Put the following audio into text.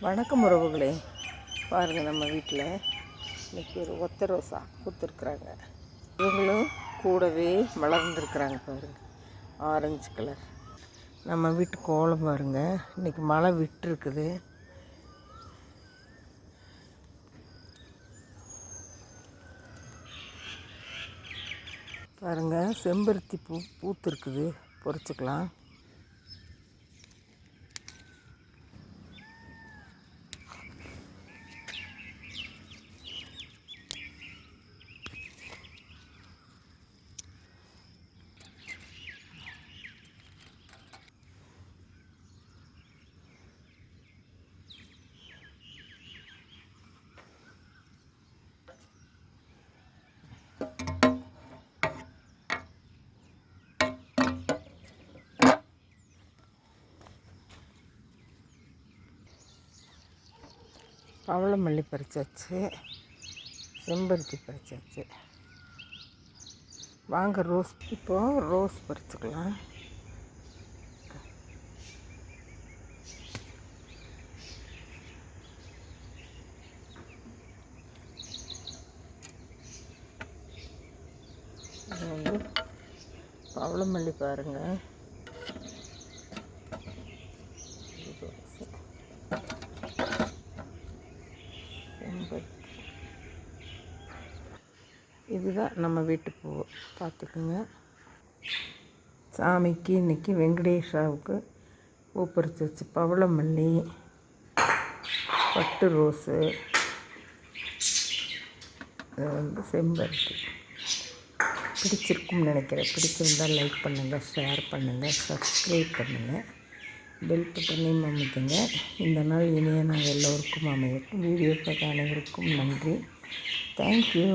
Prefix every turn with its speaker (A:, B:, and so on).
A: வணக்கம் உறவுகளே, பாருங்கள் நம்ம வீட்டில் இன்றைக்கி ஒரு ஒத்த ரோசா பூத்துருக்குறாங்க. இவங்களும் கூடவே மலர்ந்துருக்குறாங்க பாருங்கள், ஆரஞ்சு கலர். நம்ம வீட்டு கோலம் பாருங்கள், இன்றைக்கி மழை விட்டுருக்குது. பாருங்கள், செம்பருத்தி பூத்துருக்குது, பொறிச்சிக்கலாம். பவளமல்லி பறிச்சாச்சு, செம்பருத்தி பறிச்சாச்சு. வாங்க இப்போது ரோஸ் பறிச்சுக்கலாம். இது வந்து பவளமல்லி பாருங்கள், இதுதான் நம்ம வீட்டு பூ. பார்த்துக்குங்க. சாமிக்கு இன்றைக்கி வெங்கடேஷாவுக்கு பூ பறித்து வச்சு பவளமல்லி, பட்டு ரோஸு, இது வந்து செம்பருத்தி. பிடிச்சிருக்கும்னு நினைக்கிறேன். பிடிச்சிருந்தால் லைக் பண்ணுங்கள், ஷேர் பண்ணுங்கள், சப்ஸ்கிரைப் பண்ணுங்கள், பெல் பட்டனையும் அமைக்குங்க. இந்த நாள் இனிய நாள் எல்லோருக்கும் அமையட்டும். வீடியோ பார்த்த அனைவருக்கும் நன்றி. தேங்க்யூ.